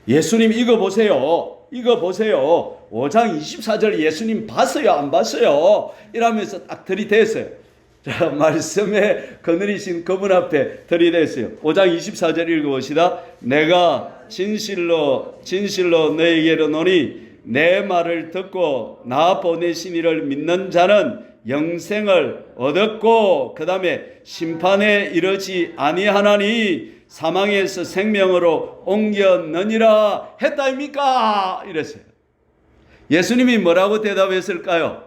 예수님 이거 보세요. 이거 보세요. 5장 24절 예수님 봤어요? 안 봤어요? 이러면서 딱 들이댔어요. 자, 말씀에 거느리신 그분 앞에 들이댔어요. 5장 24절 읽어보시다. 내가 진실로 진실로 너에게로 노니 내 말을 듣고 나 보내신 이를 믿는 자는 영생을 얻었고 그 다음에 심판에 이르지 아니하나니 사망에서 생명으로 옮겼느니라 했다입니까? 이랬어요. 예수님이 뭐라고 대답했을까요?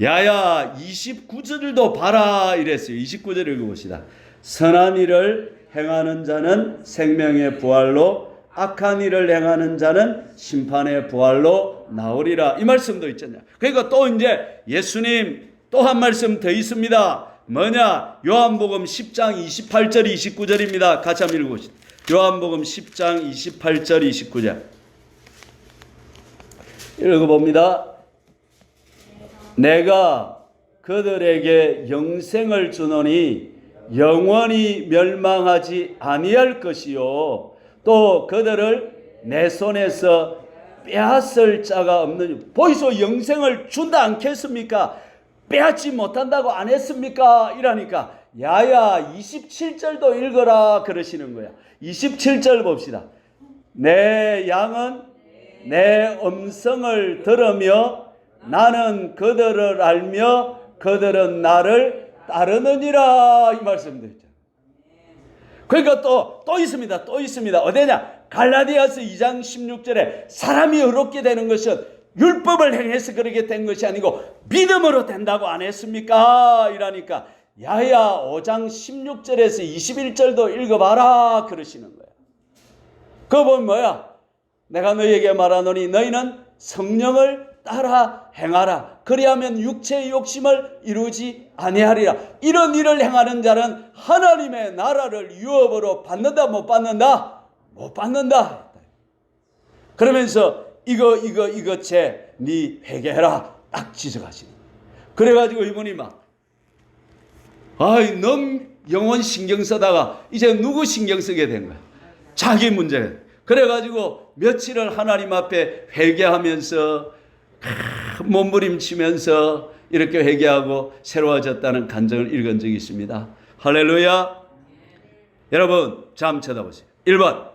야야 29절도 봐라 이랬어요. 29절 읽어봅시다. 선한 일을 행하는 자는 생명의 부활로 악한 일을 행하는 자는 심판의 부활로 나오리라. 이 말씀도 있잖아요. 그러니까 또 이제 예수님 또 한 말씀 더 있습니다. 뭐냐? 요한복음 10장 28절 29절입니다. 같이 한번 읽어보시죠. 요한복음 10장 28절 29절 읽어봅니다. 내가 그들에게 영생을 주노니 영원히 멸망하지 아니할 것이요 또 그들을 내 손에서 빼앗을 자가 없느니. 보이소 영생을 준다 않겠습니까? 빼앗지 못한다고 안 했습니까? 이러니까 야야 27절도 읽어라 그러시는 거야. 27절 봅시다. 내 양은 내 음성을 들으며 나는 그들을 알며 그들은 나를 따르느니라. 이 말씀도 있죠. 그러니까 또 있습니다. 또 있습니다. 어디냐? 갈라디아서 2장 16절에 사람이 의롭게 되는 것은 율법을 행해서 그렇게 된 것이 아니고 믿음으로 된다고 안 했습니까? 이러니까 야야 5장 16절에서 21절도 읽어봐라 그러시는 거예요. 그거 보면 뭐야? 내가 너희에게 말하노니 너희는 성령을 따라 행하라. 그리하면 육체의 욕심을 이루지 아니하리라. 이런 일을 행하는 자는 하나님의 나라를 유업으로 받는다 못 받는다? 못 받는다. 그러면서 이거 네 회개해라 딱 지적하시는 거예요. 그래가지고 이분이 막 아이, 너무 영혼 신경 쓰다가 이제 누구 신경 쓰게 된 거야? 자기 문제. 그래가지고 며칠을 하나님 앞에 회개하면서 몸부림치면서 이렇게 회개하고 새로워졌다는 간증을 읽은 적이 있습니다. 할렐루야. 여러분, 잠 쳐다보세요. 1번,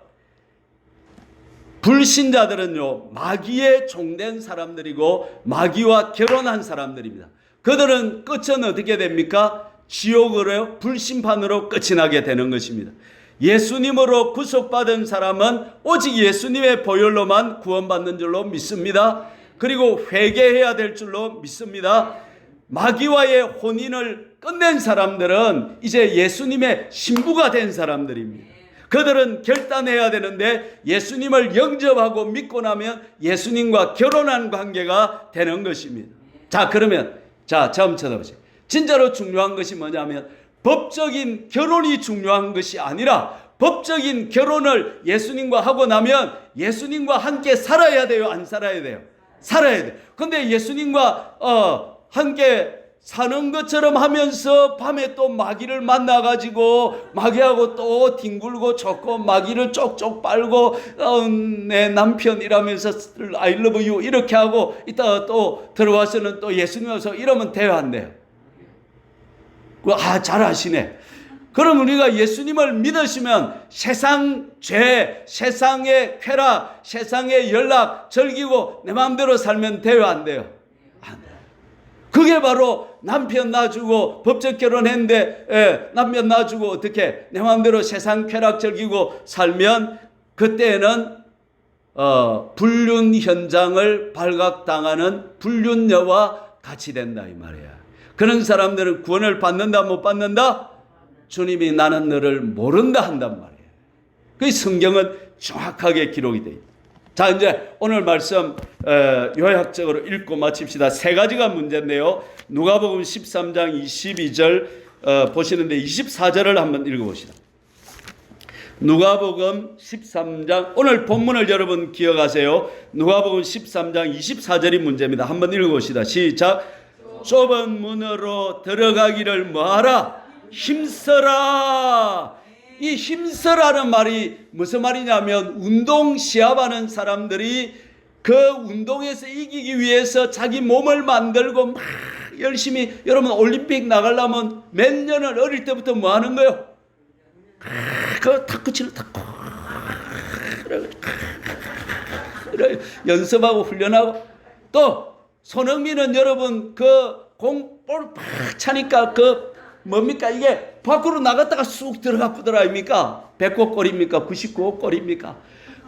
불신자들은요, 마귀에 종된 사람들이고 마귀와 결혼한 사람들입니다. 그들은 끝은 어떻게 됩니까? 지옥으로, 불심판으로 끝이 나게 되는 것입니다. 예수님으로 구속받은 사람은 오직 예수님의 보혈로만 구원받는 줄로 믿습니다. 그리고 회개해야 될 줄로 믿습니다. 마귀와의 혼인을 끝낸 사람들은 이제 예수님의 신부가 된 사람들입니다. 그들은 결단해야 되는데 예수님을 영접하고 믿고 나면 예수님과 결혼한 관계가 되는 것입니다. 자, 그러면 처음 쳐다보세요. 진짜로 중요한 것이 뭐냐면 법적인 결혼이 중요한 것이 아니라 법적인 결혼을 예수님과 하고 나면 예수님과 함께 살아야 돼요? 안 살아야 돼요? 살아야 돼요. 근데 예수님과 함께 사는 것처럼 하면서 밤에 또 마귀를 만나가지고 마귀하고 또 뒹굴고 쳤고 마귀를 쪽쪽 빨고 내 남편이라면서 I love you 이렇게 하고 이따가 또 들어와서는 또 예수님 와서 이러면 돼요, 안 돼요? 잘하시네. 그럼 우리가 예수님을 믿으시면 세상 죄, 세상의 쾌락, 세상의 연락 즐기고 내 마음대로 살면 돼요, 안 돼요? 안 돼요. 그게 바로 남편 놔주고 법적 결혼했는데 남편 놔주고 어떻게 내 마음대로 세상 쾌락 즐기고 살면 그때는 불륜 현장을 발각당하는 불륜녀와 같이 된다 이 말이야. 그런 사람들은 구원을 받는다 못 받는다? 주님이 나는 너를 모른다 한단 말이에요. 그 성경은 정확하게 기록이 되어 있다. 자, 이제 오늘 말씀 요약적으로 읽고 마칩시다. 세 가지가 문제인데요. 누가복음 13장 22절 보시는데 24절을 한번 읽어봅시다. 누가복음 13장, 오늘 본문을 여러분 기억하세요. 누가복음 13장 24절이 문제입니다. 한번 읽어봅시다. 시작. 좁은 문으로 들어가기를 뭐하라? 힘써라. 이 힘써라는 말이 무슨 말이냐면 운동 시합하는 사람들이 그 운동에서 이기기 위해서 자기 몸을 만들고 막 열심히, 여러분 올림픽 나가려면 몇 년을 어릴 때부터 뭐 하는 거예요? 그 탁구치를 탁구 연습하고 훈련하고, 또 손흥민은 여러분 그 공볼 팍 차니까 그 뭡니까 이게 밖으로 나갔다가 쑥 들어갔거든 아닙니까? 100호 골입니까? 99호 골입니까?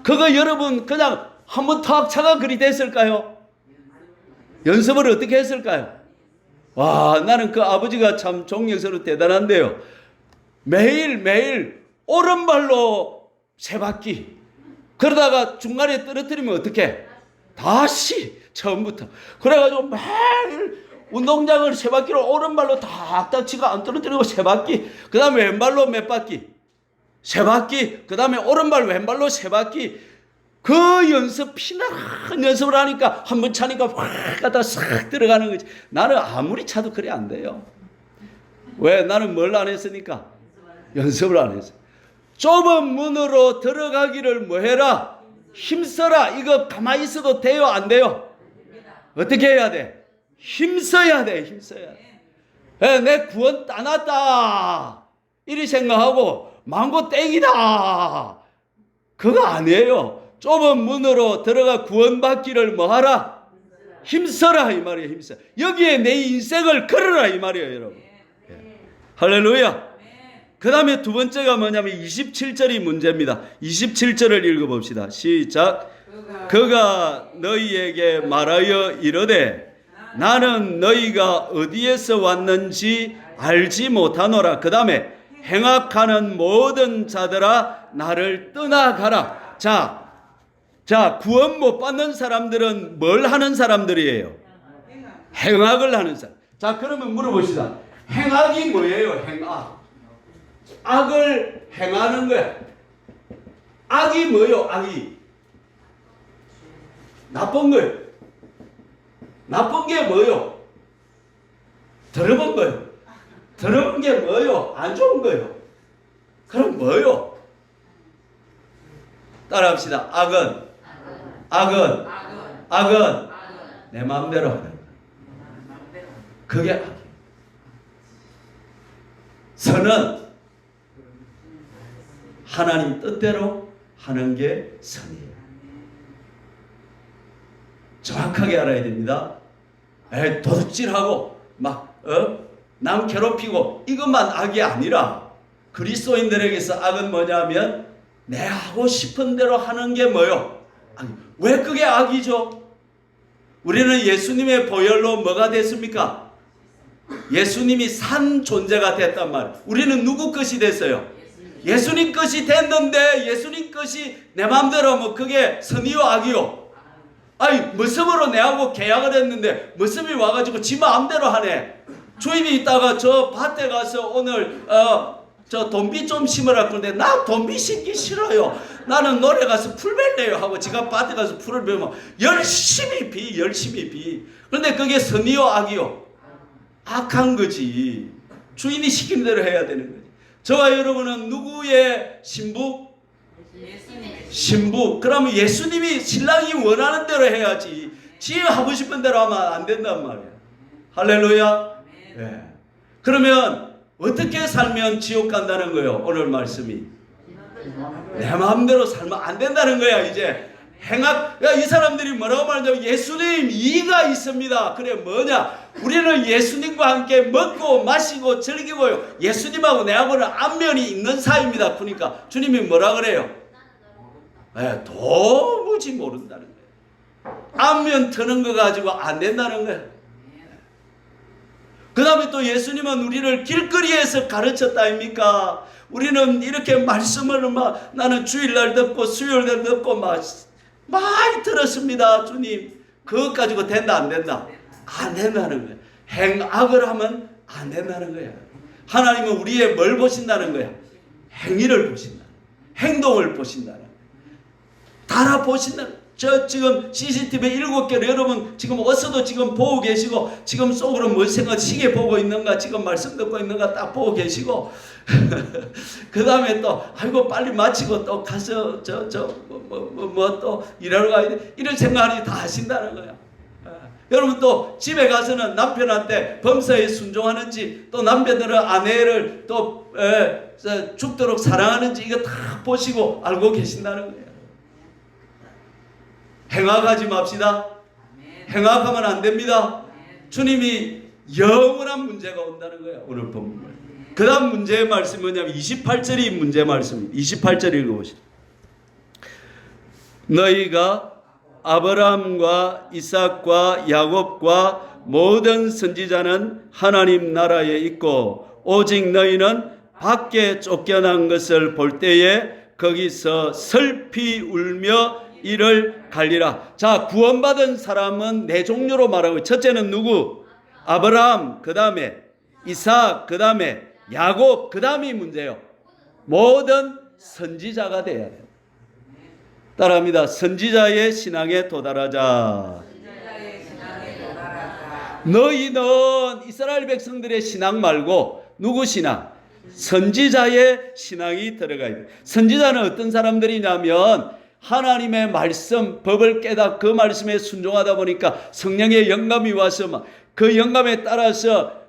그거 여러분 그냥 한번 탁 차가 그리 됐을까요? 연습을 어떻게 했을까요? 와, 나는 그 아버지가 참 존경스럽고 대단한데요. 매일 오른발로 세 바퀴, 그러다가 중간에 떨어뜨리면 어떻게? 다시 처음부터. 그래가지고 매일 운동장을 세 바퀴로 오른발로 탁탁 치고 안 떨어뜨리고 세 바퀴, 그 다음에 왼발로 몇 바퀴? 세 바퀴, 그 다음에 오른발 왼발로 세 바퀴. 그 연습, 피나는 연습을 하니까 한 번 차니까 확 갖다 싹 들어가는 거지. 나는 아무리 차도 그래 안 돼요. 왜? 나는 뭘 안 했으니까? 연습을 안 했어. 좁은 문으로 들어가기를 뭐 해라? 힘써라. 이거 가만히 있어도 돼요? 안 돼요? 어떻게 해야 돼? 힘써야 돼. 힘써야 돼. 내 구원 따놨다 이리 생각하고 망고 땡이다 그거 아니에요. 좁은 문으로 들어가 구원받기를 뭐하라? 힘써라 이 말이에요. 힘써. 여기에 내 인생을 걸어라 이 말이에요, 여러분. 할렐루야. 그 다음에 두 번째가 뭐냐면 27절이 문제입니다. 27절을 읽어봅시다. 시작. 그가 너희에게 말하여 이르되 나는 너희가 어디에서 왔는지 알지 못하노라. 그 다음에 행악하는 모든 자들아 나를 떠나가라. 자, 구원 못 받는 사람들은 뭘 하는 사람들이에요? 행악을 하는 사람. 자, 그러면 물어봅시다. 행악이 뭐예요? 행악. 악을 행하는 거야. 악이 뭐예요? 악이 나쁜 거예요. 나쁜 게 뭐예요? 더러운 거예요. 더러운 게 뭐요? 안 좋은 거요. 그럼 뭐요? 따라합시다. 악은 내 마음대로 하는 거예요. 그게 악이에요. 선은 하나님 뜻대로 하는 게 선이에요. 정확하게 알아야 됩니다. 도둑질하고 남 괴롭히고 이것만 악이 아니라 그리스도인들에게서 악은 뭐냐면 내 하고 싶은 대로 하는 게 뭐요? 왜 그게 악이죠? 우리는 예수님의 보혈로 뭐가 됐습니까? 예수님이 산 존재가 됐단 말이에요. 우리는 누구 것이 됐어요? 예수님 것이 됐는데 예수님 것이 내 마음대로 하면 그게 선이요 악이요? 아니 모습으로 내하고 계약을 했는데 모습이 와가지고 지 마음대로 하네. 주인이 있다가 저 밭에 가서 오늘 저 돈비 좀 심으라 그러는데 나 돈비 심기 싫어요. 나는 노래 가서 풀 벨래요 하고 지가 밭에 가서 풀을 베면 열심히 비. 그런데 그게 선이요 악이요? 악한 거지. 주인이 시키는 대로 해야 되는 거지. 저와 여러분은 누구의 신부? 신부. 그러면 예수님이 신랑이 원하는 대로 해야지. 지 하고 싶은 대로 하면 안 된단 말이야. 할렐루야. 네. 그러면 어떻게 살면 지옥 간다는 거예요? 오늘 말씀이 내 마음대로 살면 안 된다는 거야. 이제 이 사람들이 뭐라고 말하냐면 예수님 이가 있습니다. 그래 뭐냐? 우리는 예수님과 함께 먹고 마시고 즐기고요. 예수님하고 내하고는 안면이 있는 사이입니다. 그러니까 주님이 뭐라 그래요? 도무지 모른다는 거예요. 안면 트는 거 가지고 안 된다는 거예요. 그 다음에 또 예수님은 우리를 길거리에서 가르쳤다 아닙니까? 우리는 이렇게 말씀을 나는 주일날 듣고 수요일날 듣고 많이 들었습니다. 주님 그것 가지고 된다 안 된다? 안 된다는 거예요. 행악을 하면 안 된다는 거예요. 하나님은 우리의 뭘 보신다는 거예요? 행위를 보신다. 행동을 보신다는 거예요. 달아보신다는 거예요. 저 지금 CCTV 7개를 여러분 지금 어서도 지금 보고 계시고 지금 속으로 뭘 생각 시계 보고 있는가 지금 말씀 듣고 있는가 딱 보고 계시고 그 다음에 또 아이고 빨리 마치고 또 가서 또 일하러 가야 돼 이런 생각이 다 하신다는 거야. 여러분 또 집에 가서는 남편한테 범사에 순종하는지 또 남편들은 아내를 또 죽도록 사랑하는지 이거 다 보시고 알고 계신다는 거예요. 행악하지 맙시다. 행악하면 안 됩니다. 주님이 영원한 문제가 온다는 거예요. 오늘 본문. 그 다음 문제의 말씀이 뭐냐면 28절이 문제의 말씀입니다. 28절 읽어보시죠. 너희가 아브라함과 이삭과 야곱과 모든 선지자는 하나님 나라에 있고 오직 너희는 밖에 쫓겨난 것을 볼 때에 거기서 슬피 울며 이를 갈리라. 자, 구원받은 사람은 네 종류로 말하고 첫째는 누구? 아브라함, 그 다음에 이삭, 그 다음에 야곱, 그 다음이 문제예요. 모든 선지자가 돼야 돼요. 따라합니다. 선지자의 신앙에 도달하자. 너희는 이스라엘 백성들의 신앙 말고 누구 신앙? 선지자의 신앙이 들어가야 돼요. 선지자는 어떤 사람들이냐면 하나님의 말씀, 법을 깨닫고 그 말씀에 순종하다 보니까 성령의 영감이 와서 그 영감에 따라서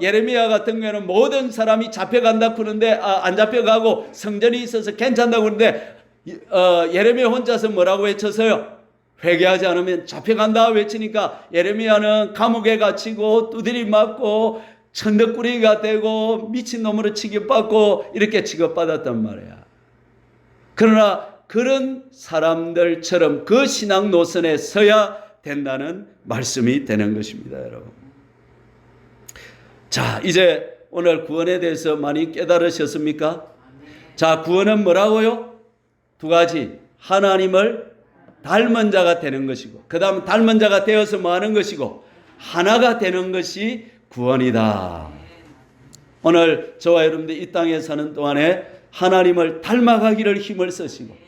예레미야 같은 경우는 모든 사람이 잡혀간다 그러는데 안 잡혀가고 성전이 있어서 괜찮다고 그러는데 예레미야 혼자서 뭐라고 외쳤어요? 회개하지 않으면 잡혀간다 외치니까 예레미야는 감옥에 갇히고 두드리 맞고 천덕꾸리가 되고 미친놈으로 취급받고 이렇게 취급받았단 말이야. 그러나 그런 사람들처럼 그 신앙 노선에 서야 된다는 말씀이 되는 것입니다, 여러분. 자, 이제 오늘 구원에 대해서 많이 깨달으셨습니까? 자, 구원은 뭐라고요? 두 가지. 하나님을 닮은 자가 되는 것이고, 그 다음 닮은 자가 되어서 뭐 하는 것이고, 하나가 되는 것이 구원이다. 오늘 저와 여러분들 이 땅에 사는 동안에 하나님을 닮아가기를 힘을 쓰시고,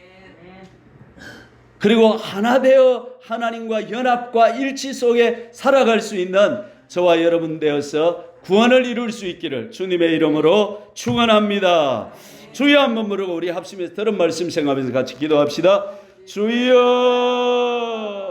그리고 하나 되어 하나님과 연합과 일치 속에 살아갈 수 있는 저와 여러분 되어서 구원을 이룰 수 있기를 주님의 이름으로 축원합니다. 주여 한번 부르고 우리 합심해서 들은 말씀 생각하면서 같이 기도합시다. 주여